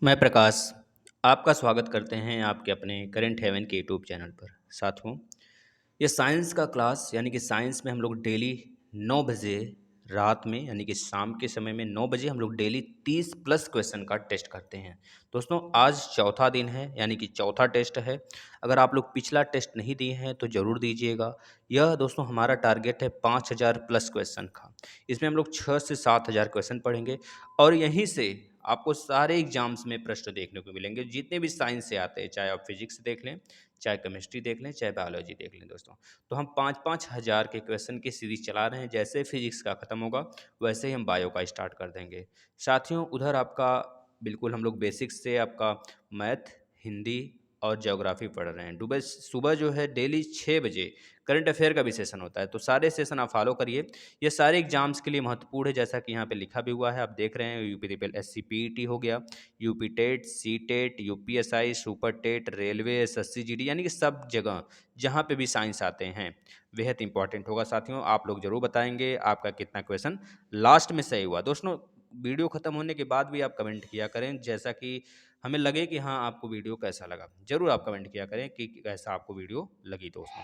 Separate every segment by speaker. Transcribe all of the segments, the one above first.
Speaker 1: मैं प्रकाश आपका स्वागत करते हैं आपके अपने करेंट हेवन के यूट्यूब चैनल पर। साथियों, ये साइंस का क्लास यानी कि साइंस में हम लोग डेली 9 बजे रात में यानी कि शाम के समय में 9 बजे हम लोग डेली 30 प्लस क्वेश्चन का टेस्ट करते हैं। दोस्तों, आज चौथा दिन है यानी कि चौथा टेस्ट है। अगर आप लोग पिछला टेस्ट नहीं दिए हैं तो ज़रूर दीजिएगा। यह दोस्तों हमारा टारगेट है 5000 प्लस क्वेश्चन का। इसमें हम लोग 6 से 7000 क्वेश्चन पढ़ेंगे और यहीं से आपको सारे एग्जाम्स में प्रश्न देखने को मिलेंगे जितने भी साइंस से आते हैं, चाहे आप फिजिक्स देख लें, चाहे केमिस्ट्री देख लें, चाहे बायोलॉजी देख लें। दोस्तों, तो हम 5-5 हज़ार के क्वेश्चन की सीरीज चला रहे हैं। जैसे फिजिक्स का ख़त्म होगा वैसे ही हम बायो का स्टार्ट कर देंगे। साथियों, उधर आपका बिल्कुल हम लोग बेसिक्स से आपका मैथ, हिंदी और ज्योग्राफी पढ़ रहे हैं। सुबह सुबह जो है डेली 6 बजे करंट अफेयर का भी सेशन होता है, तो सारे सेशन आप फॉलो करिए। ये सारे एग्जाम्स के लिए महत्वपूर्ण है, जैसा कि यहाँ पे लिखा भी हुआ है, आप देख रहे हैं। यूपी ट्रिपल SCPET हो गया, UP TET, C TET, UPSI, super TET, railway, SSC GD, यानी कि सब जगह जहाँ पे भी साइंस आते हैं बेहद इंपॉर्टेंट होगा। साथियों, आप लोग जरूर बताएंगे आपका कितना क्वेश्चन लास्ट में सही हुआ। दोस्तों, वीडियो खत्म होने के बाद भी आप कमेंट किया करें, जैसा कि हमें लगे कि हाँ आपको वीडियो कैसा लगा। जरूर आप कमेंट किया करें कि कैसा आपको वीडियो लगी। दोस्तों,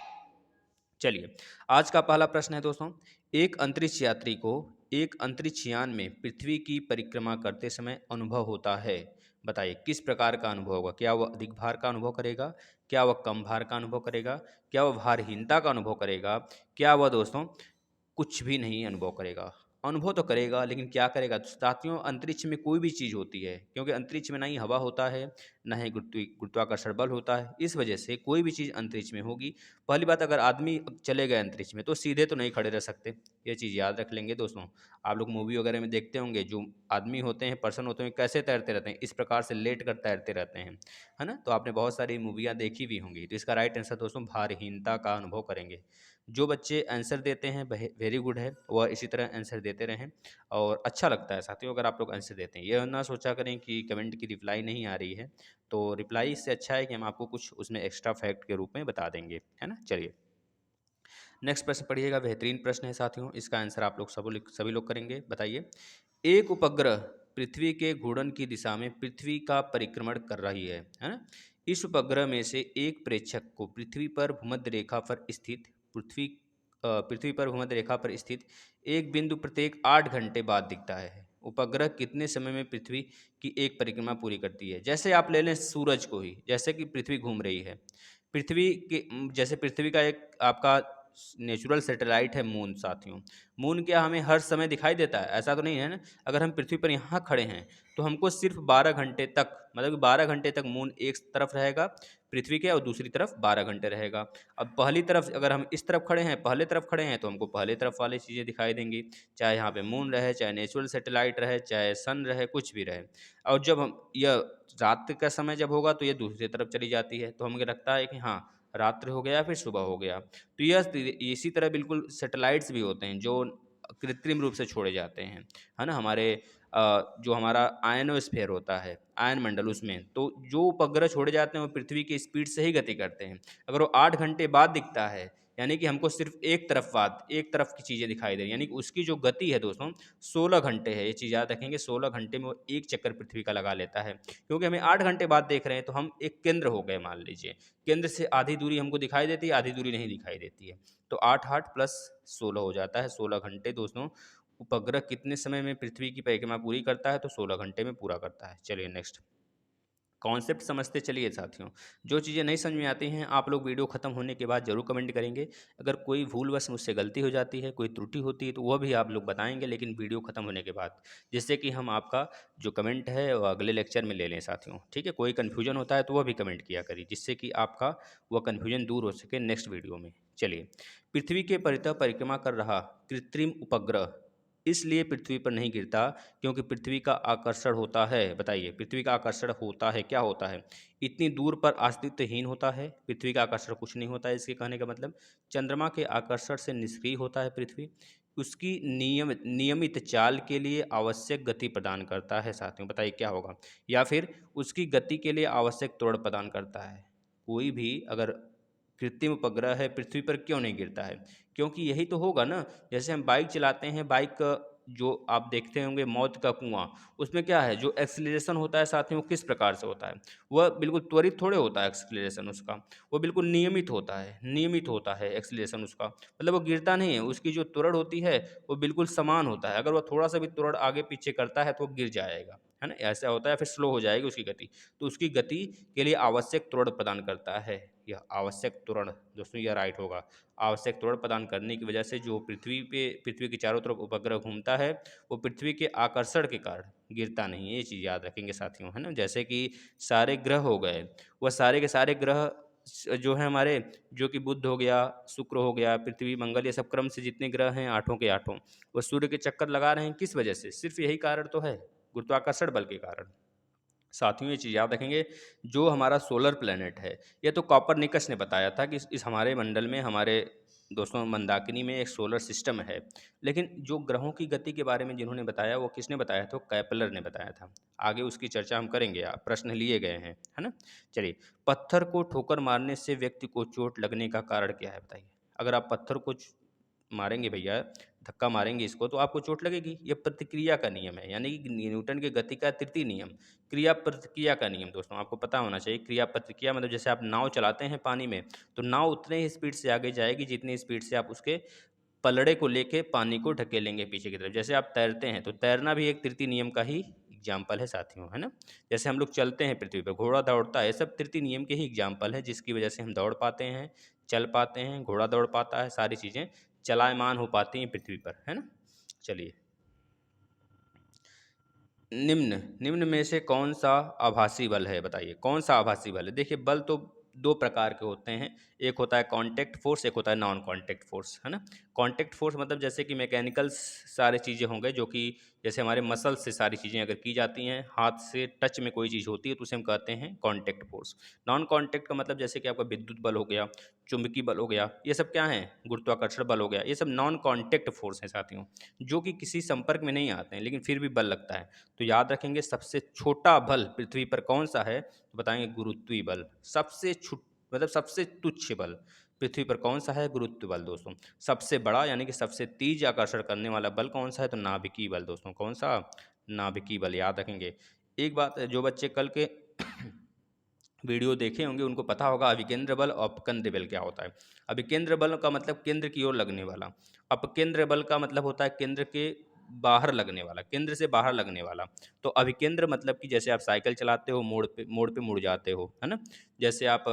Speaker 1: चलिए, आज का पहला प्रश्न है दोस्तों। एक अंतरिक्ष यात्री को एक अंतरिक्ष यान में पृथ्वी की परिक्रमा करते समय अनुभव होता है। बताइए किस प्रकार का अनुभव होगा। क्या वह अधिक भार का अनुभव करेगा, क्या वह कम भार का अनुभव करेगा, क्या वह भारहीनता का अनुभव करेगा, क्या वह दोस्तों कुछ भी नहीं अनुभव करेगा। अनुभव तो करेगा, लेकिन क्या करेगा। तो साथियों, अंतरिक्ष में कोई भी चीज़ होती है, क्योंकि अंतरिक्ष में ना ही हवा होता है, ना ही गुरुत्वाकर्षण बल होता है। इस वजह से कोई भी चीज़ अंतरिक्ष में होगी। पहली बात, अगर आदमी चले गए अंतरिक्ष में तो सीधे तो नहीं खड़े रह सकते, ये चीज़ याद रख लेंगे। दोस्तों, आप लोग मूवी वगैरह में देखते होंगे, जो आदमी होते हैं, पर्सन होते हैं, कैसे तैरते रहते हैं, इस प्रकार से लेट कर तैरते रहते हैं, है ना। तो आपने बहुत सारी मूवियाँ देखी भी होंगी। तो इसका राइट आंसर दोस्तों भारहीनता का अनुभव करेंगे। जो बच्चे आंसर देते हैं वेरी गुड है, वह इसी तरह आंसर देते रहें और अच्छा लगता है। साथियों, अगर आप लोग आंसर देते हैं, यह ना सोचा करें कि कमेंट की रिप्लाई नहीं आ रही है, तो रिप्लाई इससे अच्छा है कि हम आपको कुछ उसमें एक्स्ट्रा फैक्ट के रूप में बता देंगे, है ना। चलिए, नेक्स्ट प्रश्न पढ़िएगा। बेहतरीन प्रश्न है साथियों, इसका आंसर आप लोग सभी लोग करेंगे। बताइए, एक उपग्रह पृथ्वी के घूर्णन की दिशा में पृथ्वी का परिक्रमण कर रही है ना। इस उपग्रह में से एक प्रेक्षक को पृथ्वी पर भूमध्य रेखा पर स्थित पृथ्वी पर भूमध्य रेखा पर स्थित एक बिंदु प्रत्येक 8 घंटे बाद दिखता है। उपग्रह कितने समय में पृथ्वी की एक परिक्रमा पूरी करती है। जैसे आप ले लें सूरज को ही, जैसे कि पृथ्वी घूम रही है, पृथ्वी के जैसे पृथ्वी का एक आपका नेचुरल सैटेलाइट है मून। साथियों, मून क्या हमें हर समय दिखाई देता है? ऐसा तो नहीं है ना। अगर हम पृथ्वी पर यहाँ खड़े हैं तो हमको सिर्फ 12 घंटे तक, मतलब 12 घंटे तक मून एक तरफ रहेगा पृथ्वी के और दूसरी तरफ 12 घंटे रहेगा। अब पहली तरफ अगर हम इस तरफ खड़े हैं, पहले तरफ खड़े हैं, तो हमको पहले तरफ वाली चीज़ें दिखाई देंगी, चाहे यहाँ पे मून रहे, चाहे नेचुरल सैटेलाइट रहे, चाहे सन रहे, कुछ भी रहे। और जब हम यह रात का समय जब होगा तो ये दूसरी तरफ चली जाती है, तो हमें लगता है कि हाँ रात्रि हो गया फिर सुबह हो गया। तो यह इसी तरह बिल्कुल सैटेलाइट्स भी होते हैं जो कृत्रिम रूप से छोड़े जाते हैं, है ना। हमारे जो हमारा आयनोस्फेयर होता है, आयन मंडल, उसमें तो जो उपग्रह छोड़े जाते हैं वो पृथ्वी की स्पीड से ही गति करते हैं। अगर वो 8 घंटे बाद दिखता है, यानी कि हमको सिर्फ एक तरफ की चीज़ें दिखाई दे रही, यानी कि उसकी जो गति है दोस्तों 16 घंटे है। ये चीज़ याद रखेंगे, 16 घंटे में वो एक चक्कर पृथ्वी का लगा लेता है। क्योंकि हमें 8 घंटे बाद देख रहे हैं तो हम एक केंद्र हो गए, मान लीजिए केंद्र से आधी दूरी हमको दिखाई देती है, आधी दूरी नहीं दिखाई देती है। तो 8 8 प्लस 16 हो जाता है 16 घंटे। दोस्तों, उपग्रह कितने समय में पृथ्वी की परिक्रमा पूरी करता है? तो 16 घंटे में पूरा करता है। चलिए नेक्स्ट कॉन्सेप्ट समझते चलिए साथियों। जो चीज़ें नहीं समझ में आती हैं आप लोग वीडियो ख़त्म होने के बाद ज़रूर कमेंट करेंगे। अगर कोई भूलवश मुझसे गलती हो जाती है, कोई त्रुटि होती है, तो वह भी आप लोग बताएंगे, लेकिन वीडियो ख़त्म होने के बाद, जिससे कि हम आपका जो कमेंट है वो अगले लेक्चर में ले लें साथियों। ठीक है, कोई कन्फ्यूजन होता है तो वह भी कमेंट किया करिए, जिससे कि आपका वह कन्फ्यूजन दूर हो सके नेक्स्ट वीडियो में। चलिए, पृथ्वी के परितः परिक्रमा कर रहा कृत्रिम उपग्रह इसलिए पृथ्वी पर नहीं गिरता क्योंकि पृथ्वी का आकर्षण होता है। बताइए, पृथ्वी का आकर्षण होता है, क्या होता है? इतनी दूर पर अस्तित्वहीन होता है। पृथ्वी का आकर्षण कुछ नहीं होता है, इसके कहने का मतलब चंद्रमा के आकर्षण से निष्क्रिय होता है पृथ्वी। उसकी नियमित चाल के लिए आवश्यक गति प्रदान करता है। साथियों, बताइए क्या होगा? या फिर उसकी गति के लिए आवश्यक त्वरण प्रदान करता है। कोई भी अगर कृत्रिम उपग्रह है, पृथ्वी पर क्यों नहीं गिरता है? क्योंकि यही तो होगा ना। जैसे हम बाइक चलाते हैं, बाइक जो आप देखते होंगे मौत का कुआं, उसमें क्या है जो एक्सीलरेशन होता है साथियों, किस प्रकार से होता है, वह बिल्कुल त्वरित थोड़े होता है एक्सीलरेशन उसका, वो बिल्कुल नियमित होता है एक्सीलरेशन उसका, मतलब वो गिरता नहीं है, उसकी जो त्वरण होती है वो बिल्कुल समान होता है, अगर वह थोड़ा सा भी त्वरण आगे पीछे करता है तो वो गिर जाएगा, है ना, ऐसा होता है, फिर स्लो हो जाएगी उसकी गति। तो उसकी गति के लिए आवश्यक त्वरण प्रदान करता है, यह आवश्यक त्वरण दोस्तों, यह राइट होगा। आवश्यक त्वरण प्रदान करने की वजह से जो पृथ्वी के चारों तरफ उपग्रह घूमता है, वो पृथ्वी के आकर्षण के कारण गिरता नहीं है, ये चीज़ याद रखेंगे साथियों, है ना। जैसे कि सारे ग्रह हो गए, वह सारे के सारे ग्रह जो है हमारे, जो कि बुध हो गया, शुक्र हो गया, पृथ्वी, मंगल, ये सब क्रम से जितने ग्रह हैं आठों के आठों, वो सूर्य के चक्कर लगा रहे हैं, किस वजह से, सिर्फ यही कारण तो है, गुरुत्वाकर्षण बल के कारण। साथियों ये चीज़ याद रखेंगे, जो हमारा सोलर प्लेनेट है, ये तो कॉपरनिकस ने बताया था कि इस हमारे मंडल में, हमारे दोस्तों मंदाकिनी में एक सोलर सिस्टम है, लेकिन जो ग्रहों की गति के बारे में जिन्होंने बताया वो किसने बताया था, कैपलर ने बताया था। आगे उसकी चर्चा हम करेंगे, प्रश्न लिए गए हैं, है ना। चलिए, पत्थर को ठोकर मारने से व्यक्ति को चोट लगने का कारण क्या है, बताइए। अगर आप पत्थर को मारेंगे भैया, धक्का मारेंगे इसको, तो आपको चोट लगेगी, ये प्रतिक्रिया का नियम है, यानी कि न्यूटन के गति का तृतीय नियम, क्रिया प्रतिक्रिया का नियम। दोस्तों आपको पता होना चाहिए, क्रिया प्रतिक्रिया मतलब जैसे आप नाव चलाते हैं पानी में, तो नाव उतने ही स्पीड से आगे जाएगी जितनी स्पीड से आप उसके पलड़े को लेके पानी को ढकेलेंगे पीछे की तरफ। जैसे आप तैरते हैं, तो तैरना भी एक तृतीय नियम का ही एग्जाम्पल है साथियों, है ना। जैसे हम लोग चलते हैं पृथ्वी पर, घोड़ा दौड़ता है, सब तृतीय नियम के ही एग्जाम्पल है, जिसकी वजह से हम दौड़ पाते हैं, चल पाते हैं, घोड़ा दौड़ पाता है, सारी चीज़ें चलायमान हो पाती हैं पृथ्वी पर, है ना। चलिए, निम्न निम्न में से कौन सा आभासी बल है, बताइए कौन सा आभासी बल है। देखिए, बल तो दो प्रकार के होते हैं, एक होता है कांटेक्ट फोर्स, एक होता है नॉन कांटेक्ट फोर्स, है ना। कांटेक्ट फोर्स मतलब जैसे कि मैकेनिकल सारे चीज़ें होंगे, जो कि जैसे हमारे मसल से सारी चीज़ें अगर की जाती हैं, हाथ से टच में कोई चीज़ होती है, तो उसे हम कहते हैं कांटेक्ट फोर्स। नॉन कांटेक्ट का मतलब जैसे कि आपका विद्युत बल हो गया, चुंबकीय बल हो गया, ये सब क्या है, गुरुत्वाकर्षण बल हो गया, ये सब नॉन कांटेक्ट फोर्स हैं साथियों, जो कि किसी संपर्क में नहीं आते हैं लेकिन फिर भी बल लगता है। तो याद रखेंगे, सबसे छोटा बल पृथ्वी पर कौन सा है, तो बताएंगे गुरुत्वीय बल। सबसे मतलब सबसे तुच्छ बल पृथ्वी पर कौन सा है, गुरुत्व बल दोस्तों। सबसे बड़ा यानी कि सबसे तेज आकर्षण करने वाला बल कौन सा है, तो नाभिकीय बल दोस्तों। कौन सा, नाभिकीय बल, याद रखेंगे। एक बात, जो बच्चे कल के वीडियो देखे होंगे उनको पता होगा अभिकेंद्र बल और अपकेंद्र बल क्या होता है। अभिकेंद्र बल का मतलब केंद्र की ओर लगने वाला, अपकेंद्र बल का मतलब होता है केंद्र के बाहर लगने वाला, केंद्र से बाहर लगने वाला। तो अभिकेंद्र मतलब कि जैसे आप साइकिल चलाते हो, मोड़ पे मुड़ जाते हो, है ना। जैसे आप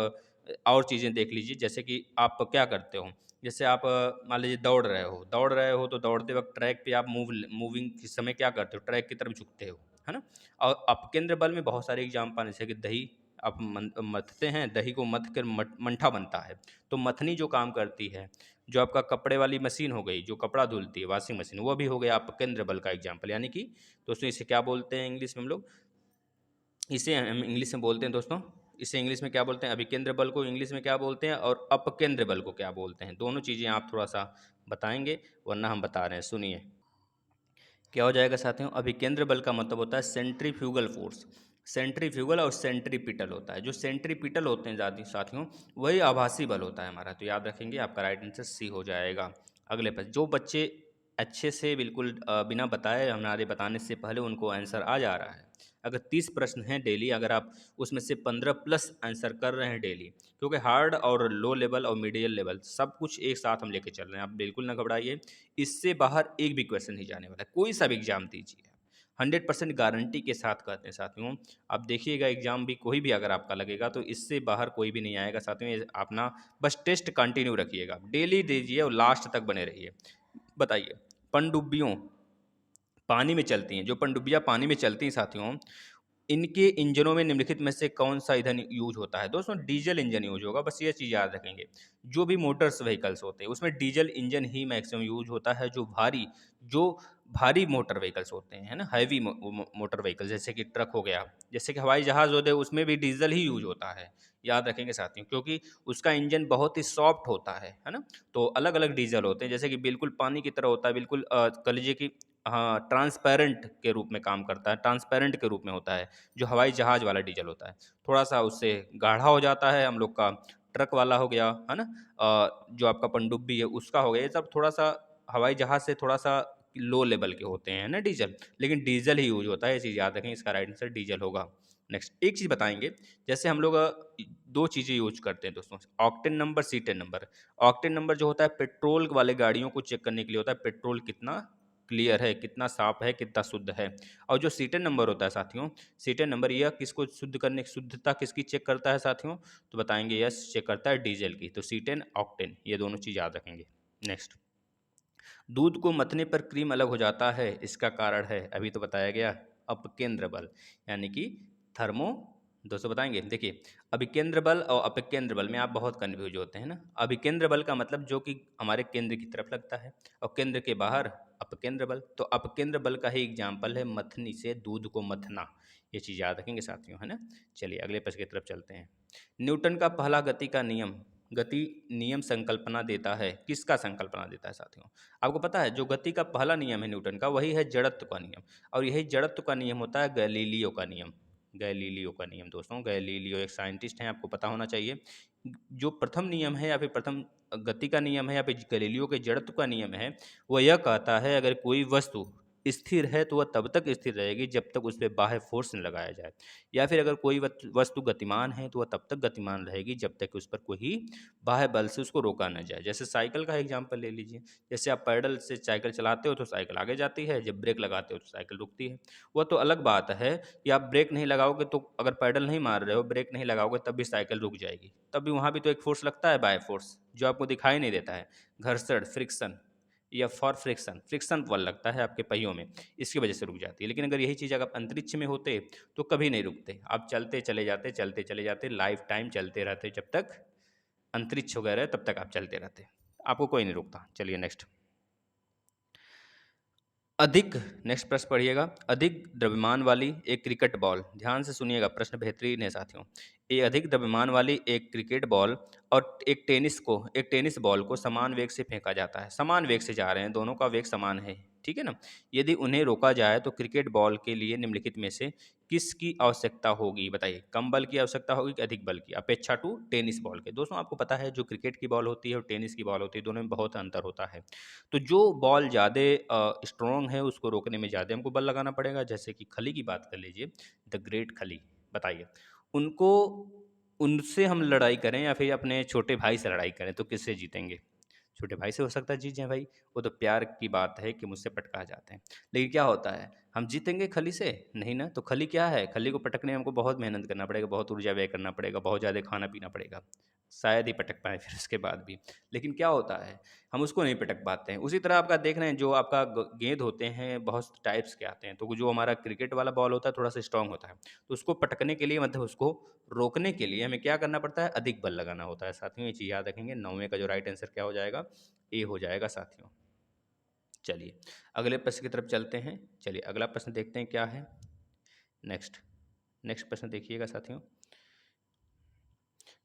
Speaker 1: और चीज़ें देख लीजिए, जैसे कि आप क्या करते हो, जैसे आप मान लीजिए दौड़ रहे हो तो दौड़ते वक्त ट्रैक पे आप मूविंग के समय क्या करते हो, ट्रैक की तरफ झुकते हो, है ना। और अपकेंद्र बल में बहुत सारे एग्जाम्पल, जैसे कि दही आप मथते हैं, दही को मथ कर मंठा बनता है, तो मथनी जो काम करती है, जो आपका कपड़े वाली मशीन हो गई, जो कपड़ा धुलती है, वॉशिंग मशीन, वो भी हो गया अपकेंद्र बल का एग्जाम्पल। यानी कि दोस्तों इसे क्या बोलते हैं इंग्लिश में हम लोग, इसे हम इंग्लिश में बोलते हैं दोस्तों, इसे इंग्लिश में क्या बोलते हैं, अभिकेंद्र बल को इंग्लिश में क्या बोलते हैं, और अपकेंद्र बल को क्या बोलते हैं, दोनों चीज़ें आप थोड़ा सा बताएंगे, वरना हम बता रहे हैं, सुनिए। क्या हो जाएगा साथियों, अभिकेंद्र बल का मतलब होता है सेंट्रीफ्यूगल फोर्स। सेंट्रीफ्यूगल और सेंट्रीपिटल होता है, जो सेंट्रीपिटल होते हैं ज़्यादा साथियों, वही आभासी बल होता है हमारा। तो याद रखेंगे, आपका राइट आंसर सी हो जाएगा। अगले पर जो बच्चे अच्छे से बिल्कुल बिना बताए, हमारे बताने से पहले उनको आंसर आ जा रहा है, अगर 30 प्रश्न हैं डेली, अगर आप उसमें से 15 प्लस आंसर कर रहे हैं डेली, क्योंकि हार्ड और लो लेवल और मीडियम लेवल सब कुछ एक साथ हम लेके चल रहे हैं, आप बिल्कुल ना घबराइए। इससे बाहर एक भी क्वेश्चन नहीं जाने वाला है, कोई सा भी एग्जाम दीजिए, 100% गारंटी के साथ कहते हैं साथियों। आप देखिएगा, एग्जाम भी कोई भी अगर आपका लगेगा तो इससे बाहर कोई भी नहीं आएगा साथियों। ये अपना बस टेस्ट कंटिन्यू रखिएगा, डेली दीजिए और लास्ट तक बने रहिए। बताइए, पनडुब्बियों पानी में चलती हैं, जो पनडुब्बियाँ पानी में चलती हैं साथियों, इनके इंजनों में निम्नलिखित में से कौन सा ईंधन यूज होता है, दोस्तों डीजल इंजन यूज होगा, बस ये चीज़ याद रखेंगे। जो भी मोटर्स व्हीकल्स होते हैं उसमें डीजल इंजन ही मैक्सिमम यूज होता है, जो भारी मोटर व्हीकल्स होते हैं, है ना, हैवी मोटर व्हीकल्स, जैसे कि ट्रक हो गया, जैसे कि हवाई जहाज़ होते हैं, उसमें भी डीजल ही यूज होता है। याद रखेंगे साथियों, क्योंकि उसका इंजन बहुत ही सॉफ्ट होता है ना। तो अलग अलग डीजल होते हैं, जैसे कि बिल्कुल पानी की तरह होता है, बिल्कुल कलीजिए की, हाँ, ट्रांसपेरेंट के रूप में काम करता है, ट्रांसपेरेंट के रूप में होता है, जो हवाई जहाज़ वाला डीजल होता है। थोड़ा सा उससे गाढ़ा हो जाता है हम लोग का ट्रक वाला हो गया, है ना। जो आपका पनडुब्बी है उसका हो गया, ये सब थोड़ा सा हवाई जहाज़ से थोड़ा सा लो लेवल के होते हैं ना डीजल, लेकिन डीजल ही यूज होता है, ये चीज़ याद रखें, इसका राइट आंसर डीजल होगा। नेक्स्ट एक चीज़ बताएंगे, जैसे हम लोग दो चीज़ें यूज करते हैं दोस्तों, octane number, cetane number. Octane number जो होता है पेट्रोल वाले गाड़ियों को चेक करने के लिए होता है, पेट्रोल कितना क्लियर है, कितना साफ है, कितना शुद्ध है। और जो सीटेन नंबर होता है साथियों, सीटेन नंबर यह किसको शुद्ध करने, शुद्धता किसकी चेक करता है साथियों, तो बताएंगे यस चेक करता है डीजल की। तो सीटेन ऑक्टेन ये दोनों चीज़ याद रखेंगे। नेक्स्ट, दूध को मथने पर क्रीम अलग हो जाता है, इसका कारण है, अभी तो बताया गया, अपकेंद्र बल, यानी कि थर्मो। दोस्तों बताएंगे, देखिए अभिकेंद्र बल और अपेकेंद्र बल में आप बहुत कन्फ्यूज होते हैं ना। अभिकेंद्र बल का मतलब जो कि हमारे केंद्र की तरफ लगता है, और केंद्र के बाहर अपकेंद्र बल। तो अपकेंद्र बल का ही एग्जाम्पल है मथनी से दूध को मथना, ये चीज़ याद रखेंगे साथियों, है ना। चलिए अगले प्रश्न की तरफ चलते हैं। न्यूटन का पहला गति का नियम, गति नियम संकल्पना देता है, किसका संकल्पना देता है साथियों। आपको पता है जो गति का पहला नियम है न्यूटन का, वही है जड़त्व का नियम, और यही जड़त्व का नियम होता है गैलीलियो का नियम। गैलीलियो का नियम दोस्तों, गैलीलियो एक साइंटिस्ट हैं, आपको पता होना चाहिए। जो प्रथम नियम है या फिर प्रथम गति का नियम है या फिर गैलीलियो के जड़त्व का नियम है, वह यह कहता है अगर कोई वस्तु स्थिर है तो वह तब तक स्थिर रहेगी जब तक उस पर बाह्य फोर्स न लगाया जाए, या फिर अगर कोई वस्तु गतिमान है तो वह तब तक गतिमान रहेगी जब तक उस पर कोई बाह्य बल से उसको रोका न जाए। जैसे साइकिल का एग्जाम्पल ले लीजिए, जैसे आप पैडल से साइकिल चलाते हो तो साइकिल आगे जाती है, जब ब्रेक लगाते हो तो साइकिल रुकती है। वह तो अलग बात है कि आप ब्रेक नहीं लगाओगे, तो अगर पैडल नहीं मार रहे हो, ब्रेक नहीं लगाओगे, तब भी साइकिल रुक जाएगी, तब भी वहाँ भी तो एक फोर्स लगता है, बाय फोर्स, जो आपको दिखाई नहीं देता है, घर्षण, फ्रिक्शन, या फॉर फ्रिक्शन, फ्रिक्शन बल लगता है आपके पहियों में, इसकी वजह से रुक जाती है। लेकिन अगर यही चीज़ अगर अंतरिक्ष में होते तो कभी नहीं रुकते, आप चलते चले जाते, चलते चले जाते, लाइफ टाइम चलते रहते, जब तक अंतरिक्ष वगैरह तब तक आप चलते रहते, आपको कोई नहीं रोकता। चलिए नेक्स्ट, अधिक, नेक्स्ट प्रश्न पढ़िएगा। अधिक द्रव्यमान वाली एक क्रिकेट बॉल, ध्यान से सुनिएगा, प्रश्न बेहतरीन है साथियों। ये अधिक द्रव्यमान वाली एक क्रिकेट बॉल और एक टेनिस बॉल को समान वेग से फेंका जाता है, समान वेग से जा रहे हैं, दोनों का वेग समान है, ठीक है ना। यदि उन्हें रोका जाए तो क्रिकेट बॉल के लिए निम्नलिखित में से किसकी आवश्यकता होगी, बताइए, कम बल की आवश्यकता होगी कि अधिक बल की, अपेक्षा टू टेनिस बॉल के। दोस्तों आपको पता है जो क्रिकेट की बॉल होती है और टेनिस की बॉल होती है, दोनों में बहुत अंतर होता है। तो जो बॉल ज़्यादा स्ट्रॉन्ग है उसको रोकने में ज़्यादा हमको बल लगाना पड़ेगा। जैसे कि खली की बात कर लीजिए, द ग्रेट खली, बताइए उनको, उनसे हम लड़ाई करें या फिर अपने छोटे भाई से लड़ाई करें तो किससे जीतेंगे। छोटे भाई से हो सकता है जीत जाए भाई, वो तो प्यार की बात है कि मुझसे पटका जाते हैं। लेकिन क्या होता है, हम जीतेंगे खली से नहीं ना। तो खली क्या है, खली को पटकने में हमको बहुत मेहनत करना पड़ेगा, बहुत ऊर्जा व्यय करना पड़ेगा, बहुत ज़्यादा खाना पीना पड़ेगा, शायद ही पटक पाए फिर उसके बाद भी। लेकिन क्या होता है, हम उसको नहीं पटक पाते हैं। उसी तरह आपका देख रहे हैं जो आपका गेंद होते हैं बहुत टाइप्स के आते हैं, तो जो हमारा क्रिकेट वाला बॉल होता है थोड़ा सा स्ट्रांग होता है, तो उसको पटकने के लिए मतलब उसको रोकने के लिए हमें क्या करना पड़ता है, अधिक बल लगाना होता है साथियों, ये चीज़ याद रखेंगे। 9वें का जो राइट आंसर क्या हो जाएगा, ए हो जाएगा साथियों। चलिए अगले प्रश्न की तरफ चलते हैं। चलिए अगला प्रश्न देखते हैं क्या है। नेक्स्ट, नेक्स्ट प्रश्न देखिएगा साथियों।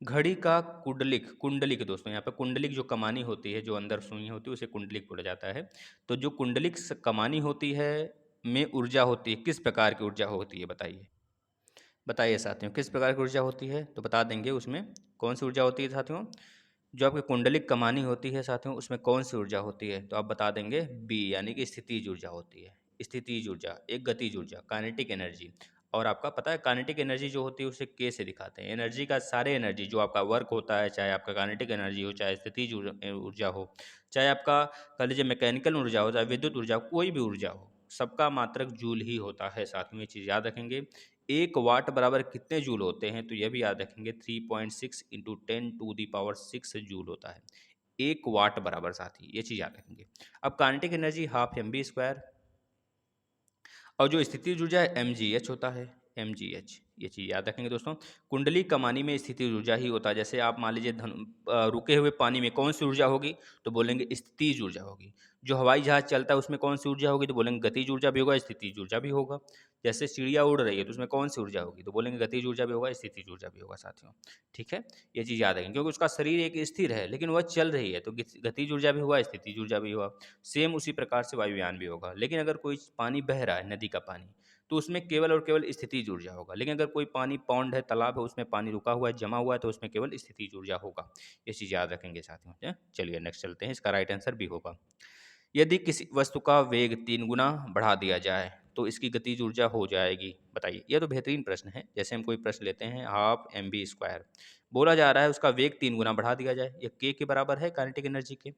Speaker 1: घड़ी का कुंडलिक, कुंडलिक दोस्तों यहाँ पे कुंडलिक जो कमानी होती है, जो अंदर सुई होती है, उसे कुंडलिक बोला जाता है। तो जो कुंडलिक कमानी होती है में ऊर्जा होती है, किस प्रकार की ऊर्जा होती है, बताइए, बताइए साथियों किस प्रकार की ऊर्जा होती है। तो बता देंगे उसमें कौन सी ऊर्जा होती है साथियों। जो आपकी कुंडलिक कमानी होती है साथियों, उसमें कौन सी ऊर्जा होती है, तो आप बता देंगे बी, यानी कि स्थितिज ऊर्जा होती है। स्थितिज ऊर्जा एक गतिज ऊर्जा, काइनेटिक एनर्जी। और आपका पता है काइनेटिक एनर्जी जो होती है उसे के से दिखाते हैं। एनर्जी का सारे एनर्जी जो आपका वर्क होता है, चाहे आपका काइनेटिक एनर्जी हो, चाहे स्थितिज ऊर्जा हो, चाहे आपका कह लीजिए मैकेनिकल ऊर्जा हो, चाहे विद्युत ऊर्जा, कोई भी ऊर्जा हो, सबका मात्रक जूल ही होता है। साथ में ये चीज़ याद रखेंगे। 1 वाट बराबर कितने जूल होते हैं, तो यह भी याद रखेंगे 3.6 इंटू 10⁶ जूल होता है 1 वाट बराबर, साथी ये चीज़ याद रखेंगे। अब kinetic energy half M B square, और जो स्थिति ऊर्जा है एम जी एच होता है, एम जी एच, ये चीज़ याद रखेंगे दोस्तों। कुंडली कमानी में स्थिति ऊर्जा ही होता है। जैसे आप मान लीजिए रुके हुए पानी में कौन सी ऊर्जा होगी, तो बोलेंगे स्थितिज ऊर्जा होगी। जो हवाई जहाज चलता है उसमें कौन सी ऊर्जा होगी, तो बोलेंगे गतिज ऊर्जा भी होगा, स्थितिज ऊर्जा भी होगा। जैसे चिड़िया उड़ रही है तो उसमें कौन सी ऊर्जा होगी, तो बोलेंगे गतिज ऊर्जा भी होगा, स्थितिज ऊर्जा भी होगा साथियों। ठीक है, ये चीज़ याद रखेंगे, क्योंकि उसका शरीर एक स्थिर है लेकिन वह चल रही है, तो गतिज ऊर्जा भी हुआ, स्थितिज ऊर्जा भी हुआ। सेम उसी प्रकार से वायुयान भी होगा। लेकिन अगर कोई पानी बह रहा है, नदी का पानी, तो उसमें केवल और केवल स्थितिज ऊर्जा होगा। लेकिन अगर कोई पानी पॉन्ड है, तालाब है, उसमें पानी रुका हुआ है, जमा हुआ है, तो उसमें केवल स्थितिज ऊर्जा होगा। ये चीज़ याद रखेंगे साथियों। चलिए नेक्स्ट चलते हैं, इसका राइट आंसर भी होगा। यदि किसी वस्तु का वेग 3 गुना बढ़ा दिया जाए तो इसकी गतिज ऊर्जा हो जाएगी, बताइए। यह तो बेहतरीन प्रश्न है। जैसे हम कोई प्रश्न लेते हैं, हाफ एम बी स्क्वायर बोला जा रहा है, उसका वेग 3 गुना बढ़ा दिया जाए, ये के बराबर है काइनेटिक एनर्जी के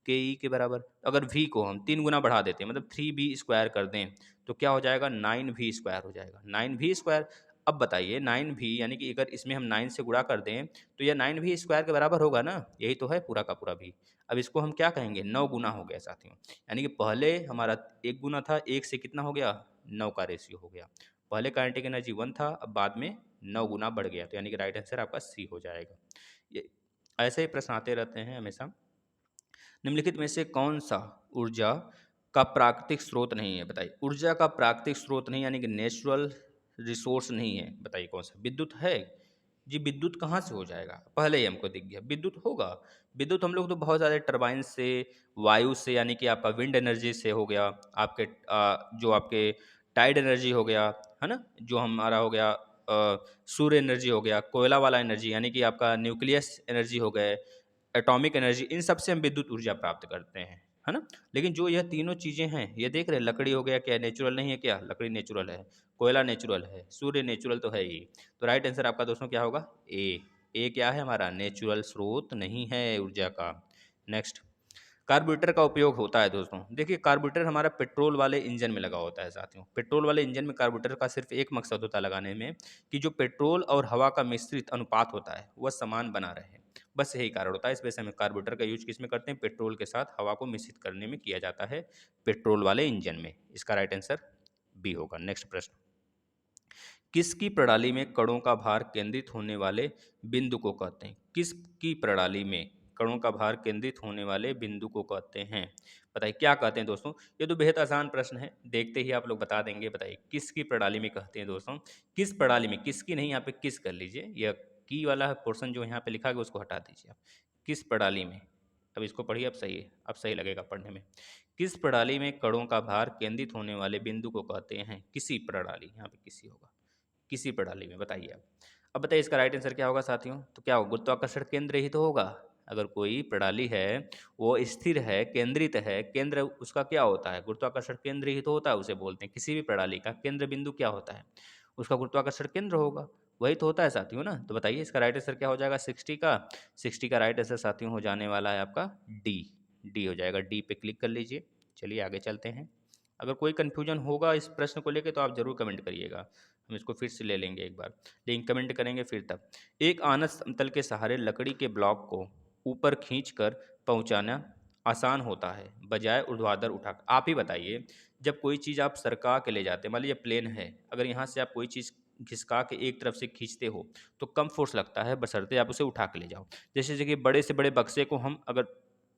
Speaker 1: ई के बराबर। अगर वी को हम 3 गुना बढ़ा देते हैं, मतलब 3 बी स्क्वायर कर दें, तो क्या हो जाएगा, 9 वी स्क्वायर हो जाएगा, 9 वी स्क्वायर। अब बताइए 9 वी यानी कि अगर इसमें हम 9 से गुणा कर दें तो यह 9 वी स्क्वायर के बराबर होगा ना, यही तो है पूरा का पूरा भी। अब इसको हम क्या कहेंगे, 9 गुना हो गया साथियों। यानी कि पहले हमारा 1 गुना था, 1 से कितना हो गया, 9 का रेशियो हो गया। पहले काइनेटिक एनर्जी 1 था, अब बाद में 9 गुना बढ़ गया, तो यानी कि राइट आंसर आपका सी हो जाएगा। ये ऐसे ही प्रश्न आते रहते हैं हमेशा। निम्नलिखित में से कौन सा ऊर्जा का प्राकृतिक स्रोत नहीं है, बताइए। ऊर्जा का प्राकृतिक स्रोत नहीं यानी कि नेचुरल रिसोर्स नहीं है, बताइए कौन सा। विद्युत है जी, विद्युत कहाँ से हो जाएगा, पहले ही हमको दिख गया विद्युत होगा। विद्युत हम लोग तो बहुत ज़्यादा टरबाइन से, वायु से, यानी कि आपका विंड एनर्जी से हो गया, आपके जो आपके टाइड एनर्जी हो गया, है ना, जो हमारा हो गया सूर्य एनर्जी हो गया, कोयला वाला एनर्जी यानी कि आपका न्यूक्लियस एनर्जी हो गए, एटॉमिक एनर्जी, इन सब से हम विद्युत ऊर्जा प्राप्त करते हैं, है ना। लेकिन जो यह तीनों चीज़ें हैं, ये देख रहे हैं, लकड़ी हो गया, क्या नेचुरल नहीं है, क्या लकड़ी नेचुरल है, कोयला नेचुरल है, सूर्य नेचुरल तो है ही। तो राइट आंसर आपका दोस्तों क्या होगा, ए क्या है हमारा, नेचुरल स्रोत नहीं है ऊर्जा का। नेक्स्ट, कार्बोरेटर का उपयोग होता है दोस्तों। देखिए कार्बोरेटर हमारा पेट्रोल वाले इंजन में लगा होता है साथियों। पेट्रोल वाले इंजन में कार्बोरेटर का सिर्फ एक मकसद होता है लगाने में, कि जो पेट्रोल और हवा का मिश्रित अनुपात होता है वह समान बना रहे, बस यही कारण होता है। इस वजह से हमें कार्बोरेटर का यूज किस में करते हैं, पेट्रोल के साथ हवा को मिश्रित करने में किया जाता है, पेट्रोल वाले इंजन में। इसका राइट आंसर बी होगा। नेक्स्ट प्रश्न, किसकी प्रणाली में कणों का भार केंद्रित होने वाले बिंदु को कहते हैं, किसकी प्रणाली में कणों का भार केंद्रित होने वाले बिंदु को कहते हैं, बताइए क्या कहते हैं दोस्तों। ये तो बेहद आसान प्रश्न है, देखते ही आप लोग बता देंगे। बताइए किसकी प्रणाली में कहते हैं दोस्तों, किस प्रणाली में, किसकी नहीं, यहाँ पे किस कर लीजिए, यह की वाला पोर्शन जो यहाँ पे लिखा गया उसको हटा दीजिए आप, किस प्रणाली में। अब इसको पढ़िए, अब सही है, अब सही लगेगा पढ़ने में। किस प्रणाली में कणों का भार केंद्रित होने वाले बिंदु को कहते हैं, किसी प्रणाली, यहाँ पे किसी होगा, किसी प्रणाली में, बताइए आप। अब बताइए इसका राइट आंसर क्या होगा साथियों, तो क्या होगा, गुरुत्वाकर्षण केंद्र ही तो होगा। अगर कोई प्रणाली है वो स्थिर है, केंद्रित है, केंद्र उसका क्या होता है, गुरुत्वाकर्षण केंद्र ही तो होता है, उसे बोलते हैं। किसी भी प्रणाली का केंद्र बिंदु क्या होता है, उसका गुरुत्वाकर्षण केंद्र होगा, वही तो होता है साथियों ना। तो बताइए इसका राइट आंसर क्या हो जाएगा, 60 का। 60 का राइट आंसर साथियों हो जाने वाला है आपका डी, डी हो जाएगा। डी पे क्लिक कर लीजिए। चलिए आगे चलते हैं। अगर कोई कन्फ्यूजन होगा इस प्रश्न को लेकर तो आप जरूर कमेंट करिएगा, हम इसको फिर से ले लेंगे एक बार, लेकिन कमेंट करेंगे फिर तब। एक आनत समतल के सहारे लकड़ी के ब्लॉक को ऊपर खींचकर पहुंचाना आसान होता है बजाय ऊर्ध्वाधर उठा। आप ही बताइए, जब कोई चीज़ आप सरका के ले जाते हैं, मान लीजिए प्लेन है, अगर यहाँ से आप कोई चीज़ घिसका के एक तरफ से खींचते हो तो कम फोर्स लगता है, बशर्ते आप उसे उठा के ले जाओ। जैसे कि बड़े से बड़े बक्से को हम अगर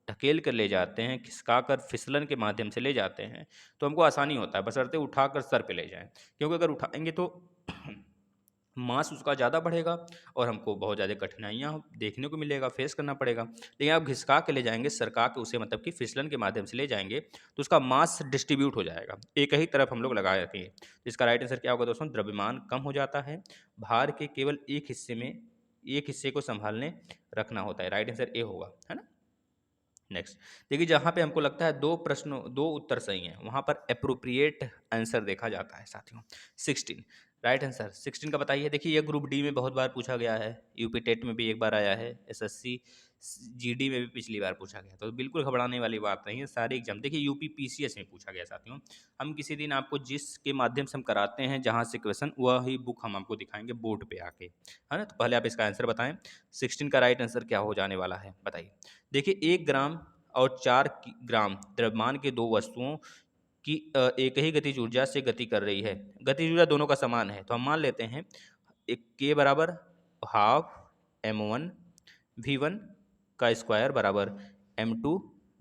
Speaker 1: ढकेल कर ले जाते हैं, खिसका कर फिसलन के माध्यम से ले जाते हैं, तो हमको आसानी होता है, बशर्ते उठाकर सर पे ले जाएं। क्योंकि अगर उठाएंगे तो मास उसका ज़्यादा बढ़ेगा और हमको बहुत ज़्यादा कठिनाइयाँ देखने को मिलेगा, फेस करना पड़ेगा। लेकिन आप घिसका के ले जाएंगे, सरका के उसे, मतलब कि फिसलन के माध्यम से ले जाएंगे, तो उसका मास डिस्ट्रीब्यूट हो जाएगा, एक ही तरफ हम लोग लगाए रखेंगे। तो इसका राइट आंसर क्या होगा दोस्तों, द्रव्यमान कम हो जाता है, भार के केवल एक हिस्से में, एक हिस्से को संभालने रखना होता है। राइट आंसर ए होगा, है ना। नेक्स्ट देखिए, जहाँ पे हमको लगता है दो उत्तर सही हैं, वहाँ पर अप्रोप्रिएट आंसर देखा जाता है साथियों। 16 राइट आंसर 16 का बताइए। देखिए ये ग्रुप डी में बहुत बार पूछा गया है, यूपी टेट में भी एक बार आया है, एसएससी जीडी में भी पिछली बार पूछा गया, तो बिल्कुल घबराने वाली बात नहीं है। सारे एग्जाम देखिए, यूपी पीसीएस में पूछा गया साथियों। हम किसी दिन आपको जिसके माध्यम से हम कराते हैं, जहाँ से क्वेश्चन, वही बुक हम आपको दिखाएंगे बोर्ड पे आके, है ना। तो पहले आप इसका आंसर बताएं, 16 का राइट आंसर क्या हो जाने वाला है, बताइए। देखिए 1 ग्राम और 4 ग्राम द्रव्यमान के दो वस्तुओं की एक ही गतिज ऊर्जा से गति कर रही है। गतिज ऊर्जा दोनों का समान है, तो हम मान लेते हैं एक के बराबर हाफ m1 v1 का स्क्वायर बराबर m2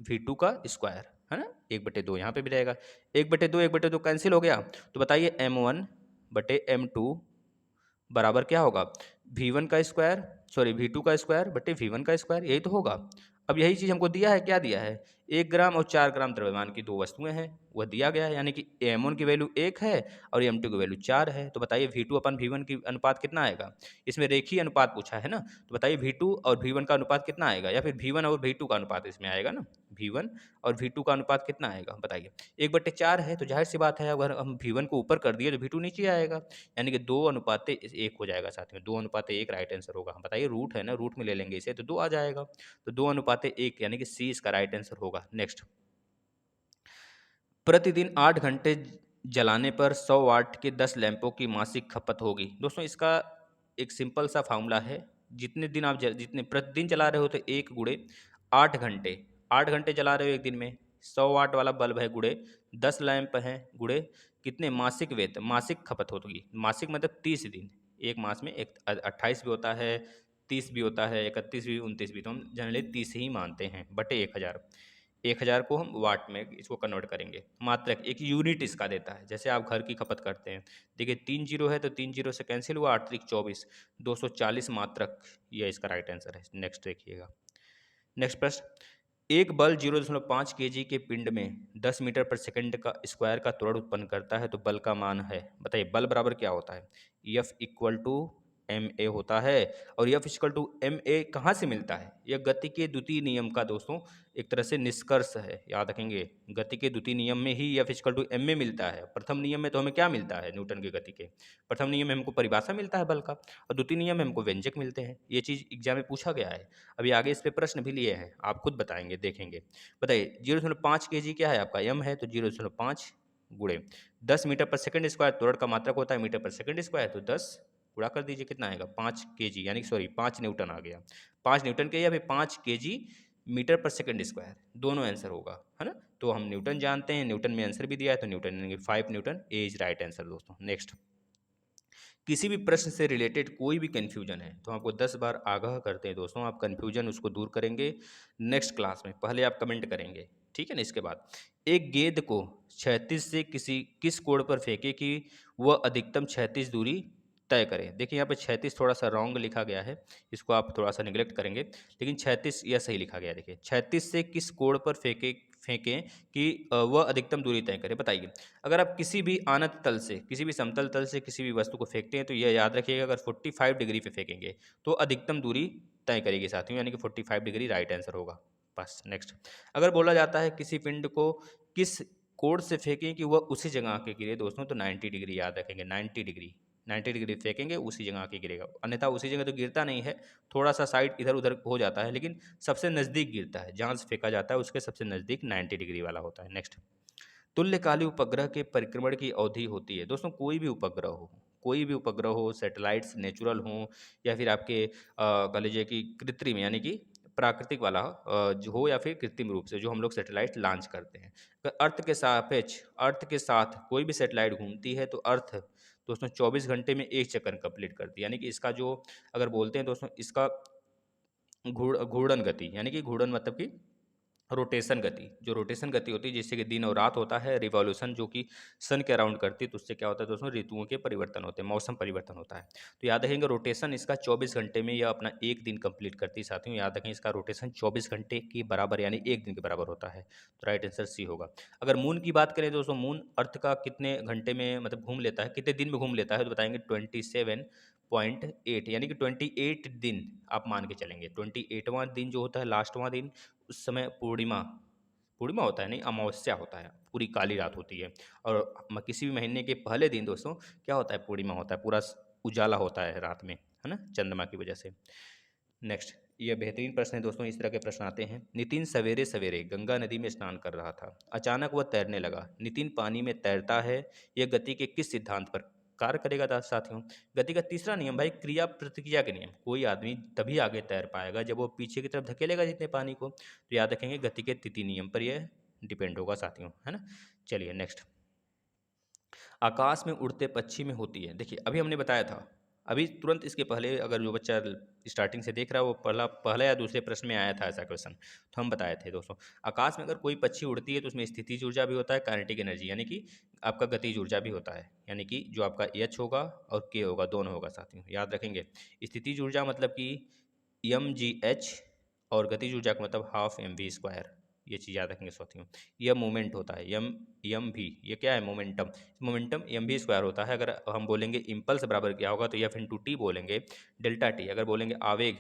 Speaker 1: v2 का स्क्वायर, है ना। 1/2 यहाँ पे भी रहेगा, 1/2 कैंसिल हो गया। तो बताइए m1/m2 बराबर क्या होगा, v1 का स्क्वायर, सॉरी v2 का स्क्वायर बटे v1 का स्क्वायर, यही तो होगा। अब यही चीज़ हमको दिया है, क्या दिया है, 1 ग्राम और 4 ग्राम द्रव्यमान की दो वस्तुएं हैं, वह दिया गया है, यानी कि m1 की वैल्यू 1 है और m2 की वैल्यू 4 है। तो बताइए v2 अपन v1 की अनुपात कितना आएगा, इसमें रेखीय अनुपात पूछा है ना, तो बताइए v2 और v1 का अनुपात कितना आएगा, या फिर v1 और v2 का अनुपात इसमें आएगा ना, V1 और V2 का अनुपात कितना आएगा बताइए। 1/4 है तो जाहिर सी बात है अगर हम V1 को ऊपर कर दिए तो V2 नीचे आएगा, यानी कि 2:1 हो जाएगा साथियों। 2:1 राइट आंसर होगा। हम बताइए रूट है ना, रूट में ले लेंगे इसे तो 2 आ जाएगा, तो 2:1 यानी कि सी इसका राइट आंसर होगा। नेक्स्ट, प्रतिदिन 8 घंटे जलाने पर 100 वाट के 10 लैंपों की मासिक खपत होगी। दोस्तों इसका एक सिंपल सा फार्मूला है, जितने दिन आप जितने प्रतिदिन चला रहे हो तो 1 गुणे 8 घंटे, 8 घंटे चला रहे हो एक दिन में, 100 वाट वाला बल्ब है गुणे 10 लैंप हैं गुणे कितने मासिक वेतन, मासिक खपत होगी। मासिक मतलब 30 दिन, एक मास में एक 28 भी होता है, 30 भी होता है, 31 भी, 29 भी, तो हम जनरली 30 ही मानते हैं बटे 1000। 1000 को हम वाट में इसको कन्वर्ट करेंगे। मात्रक एक यूनिट इसका देता है, जैसे आप घर की खपत करते हैं। देखिए 3 जीरो है तो 3 जीरो से कैंसिल हुआ, 8 3 24, 240 मात्रक, ये इसका राइट आंसर है। नेक्स्ट देखिएगा। नेक्स्ट प्रश्न, एक बल 0.5 केजी के पिंड में 10 मीटर पर सेकंड का स्क्वायर का त्वरण उत्पन्न करता है तो बल का मान है। बताइए बल बराबर क्या होता है। F equal to M A होता है, और F equal to M A कहाँ से मिलता है। यह गति के द्वितीय नियम का दोस्तों एक तरह से निष्कर्ष है, याद रखेंगे। गति के द्वितीय नियम में ही F इक्वल टू एम में मिलता है। प्रथम नियम में तो हमें क्या मिलता है, न्यूटन की गति के प्रथम नियम में हमको परिभाषा मिलता है बल का, और द्वितीय नियम में हमको व्यंजक मिलते हैं। ये चीज़ एग्जाम में पूछा गया है, अभी आगे इस पे प्रश्न भी लिए हैं, आप खुद बताएंगे, देखेंगे। बताइए 0.5 केजी क्या है आपका, m है, तो 0.5 गुणे 10 मीटर पर सेकंड स्क्वायर, त्वरण का मात्रक होता है मीटर पर सेकंड स्क्वायर, तो 10 गुणा कर दीजिए, कितना आएगा 5 केजी, यानी सॉरी 5 न्यूटन आ गया। 5 न्यूटन के या फिर 5 केजी मीटर पर सेकंड स्क्वायर, दोनों आंसर होगा, है ना। तो हम न्यूटन जानते हैं, न्यूटन में आंसर भी दिया है तो न्यूटन यानी 5 Newton A is right answer दोस्तों। नेक्स्ट, किसी भी प्रश्न से रिलेटेड कोई भी कन्फ्यूजन है तो आपको 10 बार आगाह करते हैं दोस्तों, आप कन्फ्यूजन उसको दूर करेंगे नेक्स्ट क्लास में। पहले आप कमेंट करेंगे, ठीक है ना। इसके बाद एक गेंद को 36 से किस कोण पर फेंके कि वह अधिकतम 36 दूरी तय करें। देखिए यहाँ पे 36 थोड़ा सा रॉन्ग लिखा गया है, इसको आप थोड़ा सा निगलेक्ट करेंगे, लेकिन 36 यह सही लिखा गया है। देखिए 36 से किस कोण पर फेंकें कि वह अधिकतम दूरी तय करे। बताइए अगर आप किसी भी आनत तल से, किसी भी समतल तल से किसी भी वस्तु को फेंकते हैं तो यह याद रखिएगा, अगर 45 डिग्री पे फेंकेंगे तो अधिकतम दूरी तय करेगी साथियों, यानी कि 45 डिग्री राइट आंसर होगा। बस नेक्स्ट, अगर बोला जाता है किसी पिंड को किस कोण से फेंकें कि वह उसी जगह आके गिरे दोस्तों, तो 90 डिग्री याद रखेंगे। 90 डिग्री फेंकेंगे उसी जगह आके गिरेगा, अन्यथा उसी जगह तो गिरता नहीं है, थोड़ा सा साइड इधर उधर हो जाता है, लेकिन सबसे नज़दीक गिरता है, जहाँ से फेंका जाता है उसके सबसे नज़दीक 90 डिग्री वाला होता है। नेक्स्ट, तुल्यकालिक उपग्रह के परिक्रमण की अवधि होती है दोस्तों, कोई भी उपग्रह हो, कोई भी उपग्रह हो, सैटेलाइट्स नेचुरल हों या फिर आपके कह लीजिए कि कृत्रिम यानी कि प्राकृतिक वाला जो हो, या फिर कृत्रिम रूप से जो हम लोग सैटेलाइट लॉन्च करते हैं। अगर अर्थ के सापेक्ष, अर्थ के साथ कोई भी सैटेलाइट घूमती है तो अर्थ दोस्तों 24 घंटे में एक चक्कर कंप्लीट करती है, यानी कि इसका जो अगर बोलते हैं दोस्तों इसका घूर्णन गति, यानी कि घूर्णन मतलब कि रोटेशन गति, जो रोटेशन गति होती है जिससे कि दिन और रात होता है, रिवॉल्यूशन जो कि सन के अराउंड करती है, तो उससे क्या होता है दोस्तों ऋतुओं के परिवर्तन होते हैं, मौसम परिवर्तन होता है। तो याद रखेंगे रोटेशन इसका 24 घंटे में यह अपना एक दिन कंप्लीट करती है साथियों, याद रखें इसका रोटेशन 24 घंटे के बराबर यानी एक दिन के बराबर होता है, तो राइट आंसर सी होगा। अगर मून की बात करें दोस्तों, मून अर्थ का कितने घंटे में मतलब घूम लेता है, कितने दिन में घूम लेता है, तो बताएंगे 27.8, यानी कि 28 दिन आप मान के चलेंगे। 28वां दिन जो होता है लास्टवां दिन, उस समय पूर्णिमा, पूर्णिमा होता है नहीं अमावस्या होता है, पूरी काली रात होती है। और किसी भी महीने के पहले दिन दोस्तों क्या होता है, पूर्णिमा होता है, पूरा उजाला होता है रात में, है ना, चंद्रमा की वजह से। नेक्स्ट, यह बेहतरीन प्रश्न है दोस्तों, इस तरह के प्रश्न आते हैं। नितिन सवेरे सवेरे गंगा नदी में स्नान कर रहा था, अचानक वह तैरने लगा। नितिन पानी में तैरता है, यह गति के किस सिद्धांत पर कार्य करेगा साथियों। गति का तीसरा नियम भाई, क्रिया प्रतिक्रिया के नियम। कोई आदमी तभी आगे तैर पाएगा जब वो पीछे की तरफ धकेलेगा जितने पानी को, तो याद रखेंगे गति के तृतीय नियम पर यह डिपेंड होगा साथियों, है ना। चलिए नेक्स्ट, आकाश में उड़ते पक्षी में होती है। देखिए अभी हमने बताया था, अभी तुरंत इसके पहले अगर जो बच्चा स्टार्टिंग से देख रहा है वो पहला या दूसरे प्रश्न में आया था ऐसा क्वेश्चन, तो हम बताए थे दोस्तों, आकाश में अगर कोई पक्षी उड़ती है तो उसमें स्थितिज ऊर्जा भी होता है, काइनेटिक एनर्जी यानी कि आपका गतिज ऊर्जा भी होता है, यानी कि जो आपका एच होगा और के होगा, दोनों होगा साथियों, याद रखेंगे। स्थितिज ऊर्जा मतलब कि mgh, और गतिज ऊर्जा का मतलब हाफ mv², ये चीज़ याद रखेंगे साथियों। यह मोमेंट होता है एम भी, ये क्या है मोमेंटम, मोमेंटम mv² होता है। अगर हम बोलेंगे इम्पल्स बराबर क्या होगा तो एफ इंटू टी बोलेंगे, डेल्टा टी। अगर बोलेंगे आवेग,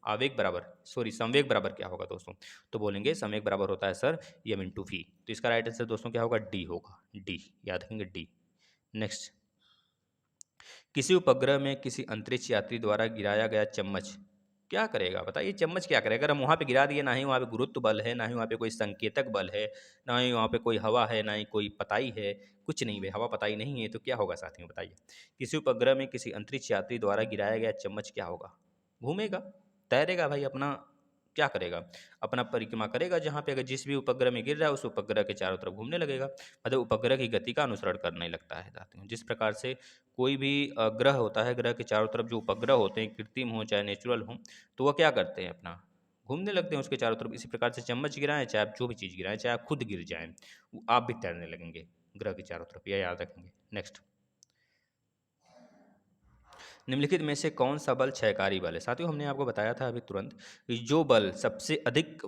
Speaker 1: आवेग बराबर सॉरी संवेग बराबर क्या होगा दोस्तों? तो बोलेंगे संवेग बराबर होता है सर m इंटू वी। तो इसका राइट आंसर दोस्तों क्या होगा? डी होगा, डी, याद रखेंगे डी। नेक्स्ट, किसी उपग्रह में किसी अंतरिक्ष यात्री द्वारा गिराया गया चम्मच क्या करेगा? बताइए चम्मच क्या करेगा? अगर हम वहाँ पे गिरा दिए, ना ही वहाँ पे गुरुत्व बल है, ना ही वहाँ पे कोई संकेतक बल है, ना ही वहाँ पे कोई हवा है, ना ही कोई पताई है, कुछ नहीं है, हवा पताई नहीं है, तो क्या होगा साथियों बताइए? किसी उपग्रह में किसी अंतरिक्ष यात्री द्वारा गिराया गया चम्मच क्या होगा? घूमेगा, तैरेगा भाई, अपना क्या करेगा? अपना परिक्रमा करेगा, जहाँ पे अगर जिस भी उपग्रह में गिर रहा है उस उपग्रह के चारों तरफ घूमने लगेगा, मतलब उपग्रह की गति का अनुसरण करने लगता है साथियों। जिस प्रकार से कोई भी ग्रह होता है, ग्रह के चारों तरफ जो उपग्रह होते हैं, कृत्रिम हो चाहे नेचुरल हो, तो वह क्या करते हैं? अपना घूमने लगते हैं उसके चारों तरफ। इसी प्रकार से चम्मच गिराएं, चाहे आप जो भी चीज़ गिराएं, चाहे आप खुद गिर जाएं, आप भी तैरने लगेंगे ग्रह के चारों तरफ, यह याद रखेंगे। नेक्स्ट, निम्नलिखित में से कौन सा बल क्षयकारी बल है? साथियों हमने आपको बताया था अभी तुरंत कि जो बल सबसे अधिक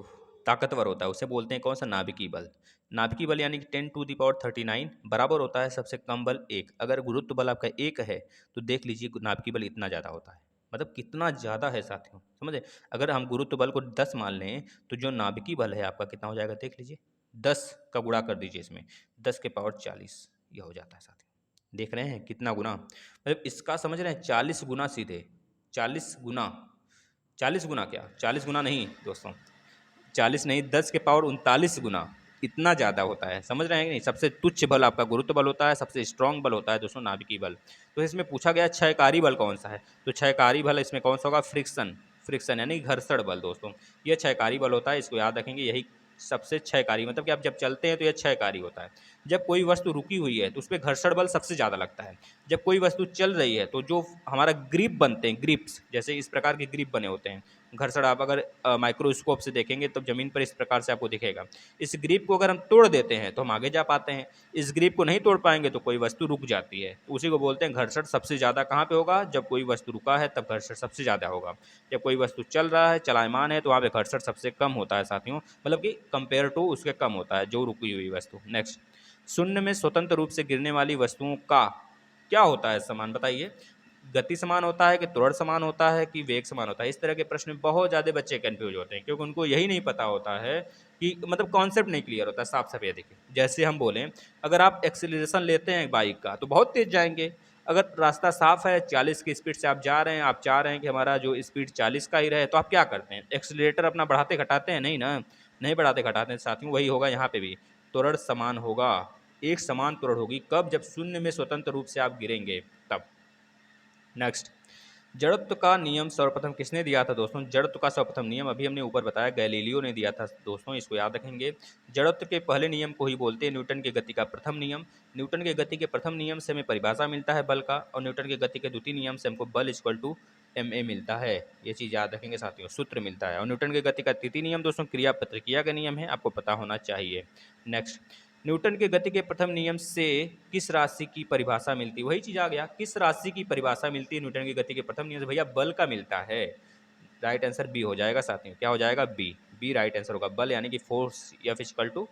Speaker 1: ताकतवर होता है उसे बोलते हैं कौन सा? नाभिकीय बल। नाभिकीय बल यानी कि 10⁻39 बराबर होता है सबसे कम बल 1। अगर गुरुत्व बल आपका 1 है तो देख लीजिए नाभिकीय बल इतना ज़्यादा होता है, मतलब कितना ज़्यादा है साथियों, समझे? अगर हम गुरुत्व बल को 10 मान लें तो जो नाभिकीय बल है आपका कितना हो जाएगा? देख लीजिए, 10 का गुणा कर दीजिए इसमें, 10⁻40 यह हो जाता है साथियों। देख रहे हैं कितना गुना, मतलब इसका समझ रहे हैं 40 गुना सीधे, 40 गुना, 40 गुना क्या, 40 गुना नहीं दोस्तों, 40 नहीं, 10⁻39 गुना, इतना ज़्यादा होता है, समझ रहे हैं कि नहीं? सबसे तुच्छ बल आपका गुरुत्व बल होता है, सबसे स्ट्रॉन्ग बल होता है दोस्तों नाभिकीय बल। तो इसमें पूछा गया क्षयकारी बल कौन सा है, तो क्षयकारी बल इसमें कौन सा होगा? फ्रिक्शन, फ्रिक्शन यानी घर्षण बल दोस्तों, ये क्षयकारी बल होता है, इसको याद रखेंगे। यही सबसे क्षयकारी, मतलब कि आप जब चलते हैं तो यह क्षयकारी होता है। जब कोई वस्तु रुकी हुई है तो उस पर घर्षण बल सबसे ज़्यादा लगता है। जब कोई वस्तु चल रही है तो जो हमारा ग्रिप बनते हैं, ग्रिप्स, जैसे इस प्रकार के ग्रिप बने होते हैं, घर्षण आप अगर माइक्रोस्कोप से देखेंगे तो ज़मीन पर इस प्रकार से आपको दिखेगा। इस ग्रिप को अगर हम तोड़ देते हैं तो हम आगे जा पाते हैं, इस ग्रिप को नहीं तोड़ पाएंगे तो कोई वस्तु रुक जाती है। तो उसी को बोलते हैं घर्षण सबसे ज़्यादा कहाँ पे होगा? जब कोई वस्तु रुका है तब घर्षण सबसे ज़्यादा होगा। जब कोई वस्तु चल रहा है, चलायमान है, तो वहाँ पे घर्षण सबसे कम होता है साथियों, मतलब कि कंपेयर टू उसके कम होता है जो रुकी हुई वस्तु। नेक्स्ट, शून्य में स्वतंत्र रूप से गिरने वाली वस्तुओं का क्या होता है समान? बताइए, गति समान होता है कि त्वरण समान होता है कि वेग समान होता है? इस तरह के प्रश्न में बहुत ज़्यादा बच्चे कंफ्यूज होते हैं, क्योंकि उनको यही नहीं पता होता है कि मतलब कॉन्सेप्ट नहीं क्लियर होता साफ साफ। ये देखिए, जैसे हम बोलें, अगर आप एक्सेलरेशन लेते हैं बाइक का तो बहुत तेज जाएंगे, अगर रास्ता साफ है, 40 की स्पीड से आप जा रहे हैं, आप चाह रहे हैं कि हमारा जो स्पीड 40 का ही रहे, तो आप क्या करते हैं? एक्सेलरेटर अपना बढ़ाते घटाते हैं? नहीं ना, नहीं बढ़ाते घटाते हैं साथियों। वही होगा यहाँ पे भी, त्वरण समान होगा, एक समान त्वरण होगी। कब? जब शून्य में स्वतंत्र रूप से आप गिरेंगे तब। नेक्स्ट, जड़त्व का नियम सर्वप्रथम किसने दिया था दोस्तों? जड़त्व का सर्वप्रथम नियम अभी हमने ऊपर बताया, गैलीलियो ने दिया था दोस्तों, इसको याद रखेंगे। जड़त्व के पहले नियम को ही बोलते हैं न्यूटन की गति का प्रथम नियम। न्यूटन के गति के प्रथम नियम से हमें परिभाषा मिलता है बल का, और न्यूटन के गति के द्वितीय नियम से हमको बल इक्वल टू ma मिलता है। ये चीज़ याद रखेंगे साथियों, सूत्र मिलता है। और न्यूटन के गति का तृतीय नियम दोस्तों क्रिया प्रतिक्रिया का नियम है, आपको पता होना चाहिए। नेक्स्ट, न्यूटन के गति के प्रथम नियम से किस राशि की परिभाषा मिलती है? वही चीज आ गया, किस राशि की परिभाषा मिलती है न्यूटन की गति के प्रथम नियम से? भैया बल का मिलता है। राइट आंसर बी हो जाएगा साथियों। क्या हो जाएगा? बी, बी राइट आंसर होगा। बल यानी कि force F equal to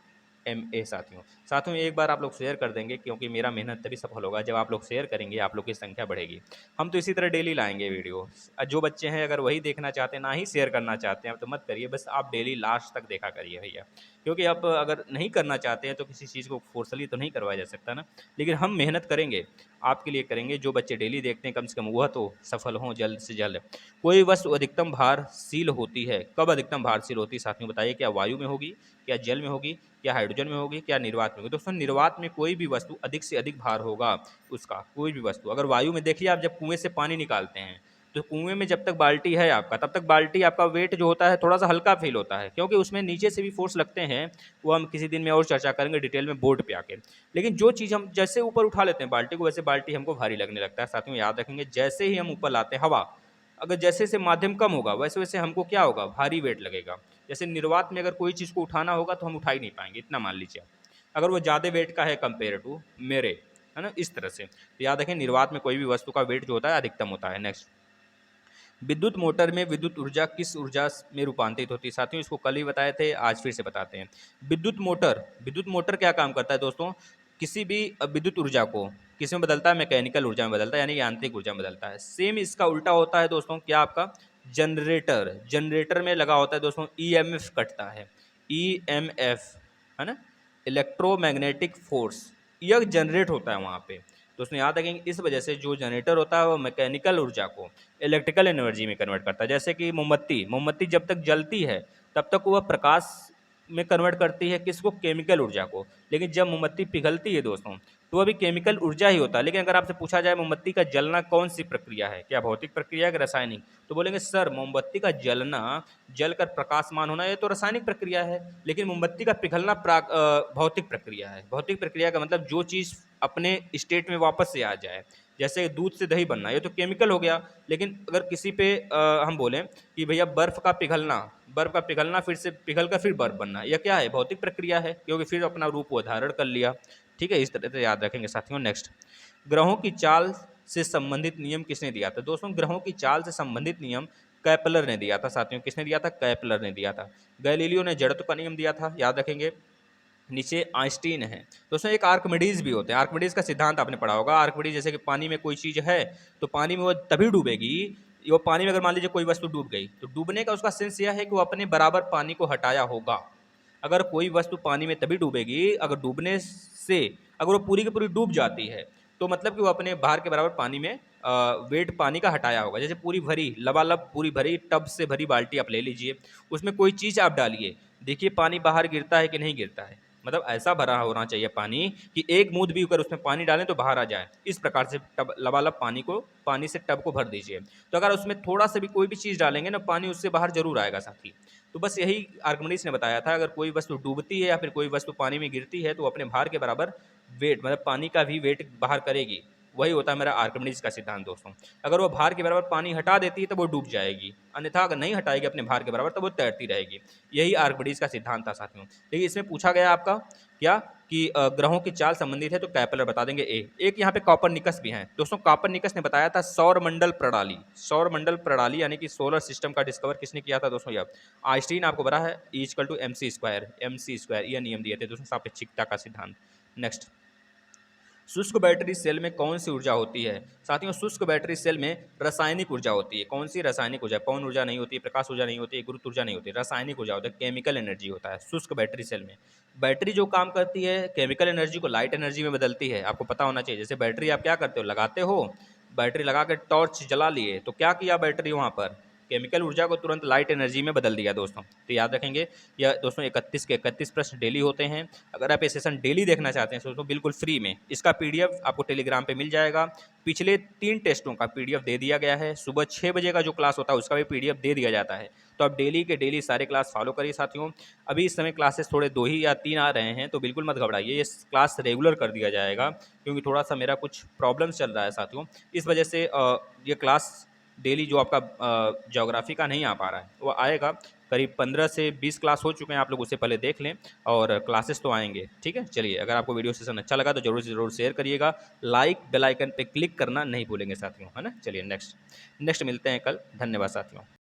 Speaker 1: ma साथियों। साथियों एक बार आप लोग शेयर कर देंगे, क्योंकि मेरा मेहनत तभी सफल होगा जब आप लोग शेयर करेंगे, आप लोग की संख्या बढ़ेगी। हम तो इसी तरह डेली लाएंगे वीडियो। जो बच्चे हैं अगर वही देखना चाहते हैं, ना ही शेयर करना चाहते हैं, तो मत करिए, बस आप डेली लास्ट तक देखा करिए भैया। क्योंकि आप अगर नहीं करना चाहते हैं तो किसी चीज़ को फोर्सली तो नहीं करवाया जा सकता ना, लेकिन हम मेहनत करेंगे, आपके लिए करेंगे। जो बच्चे डेली देखते हैं कम से कम वह तो सफल हों जल्द से जल्द। कोई वस्तु अधिकतम भारशील होती है, कब अधिकतम भारशील होती है साथियों बताइए? क्या वायु में होगी, क्या जल में होगी, क्या हाइड्रोजन में होगी, क्या निर्वात में होगी? दोस्तों निर्वात में कोई भी वस्तु अधिक से अधिक भार होगा उसका, कोई भी वस्तु। अगर वायु में देखिए, आप जब कुएं से पानी निकालते हैं तो कुएं में जब तक बाल्टी है आपका, तब तक बाल्टी आपका वेट जो होता है थोड़ा सा हल्का फील होता है, क्योंकि उसमें नीचे से भी फोर्स लगते हैं। वो हम किसी दिन में और चर्चा करेंगे डिटेल में बोर्ड पे आके। लेकिन जो चीज़ हम जैसे ऊपर उठा लेते हैं बाल्टी को, वैसे बाल्टी हमको भारी लगने लगता है साथियों, याद रखेंगे। जैसे ही हम ऊपर लाते हैं हवा, अगर जैसे जैसे माध्यम कम होगा वैसे वैसे हमको क्या होगा? भारी वेट लगेगा। जैसे निर्वात में अगर कोई चीज़ को उठाना होगा तो हम उठा ही नहीं पाएंगे, इतना मान लीजिए आप, अगर वो ज़्यादा वेट का है कंपेयर टू मेरे, है ना, इस तरह से। तो याद रखें निर्वात में कोई भी वस्तु का वेट जो होता है अधिकतम होता है। नेक्स्ट, विद्युत मोटर में विद्युत ऊर्जा किस ऊर्जा में रूपांतरित होती है? साथियों इसको कल ही बताए थे, आज फिर से बताते हैं। विद्युत मोटर क्या काम करता है दोस्तों? किसी भी विद्युत ऊर्जा को किस में बदलता है? मैकेनिकल ऊर्जा में बदलता है, यानी यांत्रिक ऊर्जा में बदलता है। सेम इसका उल्टा होता है दोस्तों, क्या आपका? जनरेटर, जनरेटर में लगा होता है दोस्तों ईएमएफ कटता है, ईएमएफ, है ना, इलेक्ट्रोमैग्नेटिक फोर्स, यह जनरेट होता है वहाँ पे। दोस्तों याद रखेंगे, इस वजह से जो जनरेटर होता है वो मैकेनिकल ऊर्जा को इलेक्ट्रिकल एनर्जी में कन्वर्ट करता है। जैसे कि मोमबत्ती, मोमबत्ती जब तक जलती है तब तक वह प्रकाश में कन्वर्ट करती है किसको, केमिकल ऊर्जा को, लेकिन जब मोमबत्ती पिघलती है दोस्तों तो वह भी केमिकल ऊर्जा ही होता है। लेकिन अगर आपसे पूछा जाए मोमबत्ती का जलना कौन सी प्रक्रिया है, क्या भौतिक प्रक्रिया है कि रासायनिक, तो बोलेंगे सर मोमबत्ती का जलना, जलकर प्रकाशमान होना, ये तो रासायनिक प्रक्रिया है, लेकिन मोमबत्ती का पिघलना भौतिक प्रक्रिया है। भौतिक प्रक्रिया का मतलब जो चीज़ अपने स्टेट में वापस से आ जाए, जैसे दूध से दही बनना, ये तो केमिकल हो गया। लेकिन अगर किसी पे हम बोलें कि भैया बर्फ़ का पिघलना, बर्फ़ का पिघलना फिर से पिघल कर फिर बर्फ़ बनना, यह क्या है, भौतिक प्रक्रिया है, क्योंकि फिर अपना रूप वो धारण कर लिया। ठीक है, इस तरह से याद रखेंगे साथियों। नेक्स्ट, ग्रहों की चाल से संबंधित नियम किसने दिया था? दोस्तों ग्रहों की चाल से संबंधित नियम कैपलर ने दिया था साथियों। किसने दिया था? कैपलर ने दिया था। गैलीलियो ने जड़त्व का नियम दिया था, याद रखेंगे। नीचे आइंस्टीन है। दोस्तों एक आर्किमिडीज भी होते हैं, आर्किमिडीज का सिद्धांत आपने पढ़ा होगा। आर्किमिडीज जैसे कि पानी में कोई चीज़ है तो पानी में वो तभी डूबेगी, वो पानी में अगर मान लीजिए कोई वस्तु डूब गई तो डूबने का उसका सेंस यह है कि वो अपने बराबर पानी को हटाया होगा। अगर कोई वस्तु पानी में तभी डूबेगी अगर डूबने से, अगर वो पूरी की पूरी डूब जाती है तो मतलब कि वो अपने भार के बराबर पानी में वेट पानी का हटाया होगा। जैसे पूरी भरी लबालब पूरी भरी टब से भरी बाल्टी आप ले लीजिए, उसमें कोई चीज़ आप डालिए, देखिए पानी बाहर गिरता है कि नहीं गिरता है। मतलब ऐसा भरा होना चाहिए पानी कि एक बूंद भी अगर उसमें पानी डालें तो बाहर आ जाए। इस प्रकार से टब लबालब पानी से टब को भर दीजिए। तो अगर उसमें थोड़ा सा भी कोई भी चीज़ डालेंगे ना, पानी उससे बाहर जरूर आएगा साथी। तो बस यही आर्किमिडीज ने बताया था, अगर कोई वस्तु डूबती है या फिर कोई वस्तु पानी में गिरती है तो वो अपने भार के बराबर वेट, मतलब पानी का भी वेट बाहर करेगी। वही होता है मेरा आर्किमिडीज का सिद्धांत दोस्तों। अगर वो भार के बराबर पानी हटा देती है तो वो डूब जाएगी, अन्यथा अगर नहीं हटाएगी अपने भार के बराबर तो वो तैरती रहेगी। यही आर्किमिडीज का सिद्धांत था साथियों। देखिए इसमें पूछा गया आपका क्या कि ग्रहों की चाल संबंधित है तो कैपलर बता देंगे ए। एक यहाँ पे कॉपरनिकस भी हैं दोस्तों। कॉपरनिकस ने बताया था सौरमंडल प्रणाली, सौरमंडल प्रणाली यानी कि सोलर सिस्टम का डिस्कवर किसने किया था दोस्तों? यह आइंस्टीन, आपको बता है E=mc², mc², यह नियम दिए थे दोस्तों, सापेक्षिकता का सिद्धांत। नेक्स्ट, शुष्क बैटरी सेल में कौन सी ऊर्जा होती है? साथियों शुष्क बैटरी सेल में रासायनिक ऊर्जा होती है। कौन सी रासायनिक ऊर्जा? पवन ऊर्जा नहीं होती, प्रकाश ऊर्जा नहीं होती, गुरुत्व ऊर्जा नहीं होती, रासायनिक ऊर्जा होता है, केमिकल एनर्जी होता है शुष्क बैटरी सेल में। बैटरी जो काम करती है केमिकल एनर्जी को लाइट एनर्जी में बदलती है, आपको पता होना चाहिए। जैसे बैटरी आप क्या करते हो, लगाते हो, बैटरी लगा के टॉर्च जला लिए तो क्या किया बैटरी, वहाँ पर केमिकल ऊर्जा को तुरंत लाइट एनर्जी में बदल दिया दोस्तों। तो याद रखेंगे यह दोस्तों 31 के 31 प्रश्न डेली होते हैं। अगर आप ये सेशन डेली देखना चाहते हैं दोस्तों बिल्कुल फ्री में, इसका पीडीएफ आपको टेलीग्राम पे मिल जाएगा। पिछले 3 टेस्टों का पीडीएफ दे दिया गया है। सुबह 6 बजे का जो क्लास होता है उसका भी पीडीएफ दे दिया जाता है। तो आप डेली के डेली सारे क्लास फॉलो करिए साथियों। अभी इस समय क्लासेस थोड़े 2 ही या 3 आ रहे हैं तो बिल्कुल मत घबराइए, ये क्लास रेगुलर कर दिया जाएगा, क्योंकि थोड़ा सा मेरा कुछ प्रॉब्लम्स चल रहा है साथियों। इस वजह से ये क्लास डेली जो आपका ज्योग्राफी का नहीं आ पा रहा है वो आएगा। करीब 15 से 20 क्लास हो चुके हैं, आप लोग उससे पहले देख लें, और क्लासेस तो आएंगे। ठीक है, चलिए अगर आपको वीडियो सेशन अच्छा लगा तो जरूर से जरूर शेयर करिएगा, लाइक बेल आइकन पे क्लिक करना नहीं भूलेंगे साथियों, है ना। चलिए नेक्स्ट मिलते हैं कल। धन्यवाद साथियों।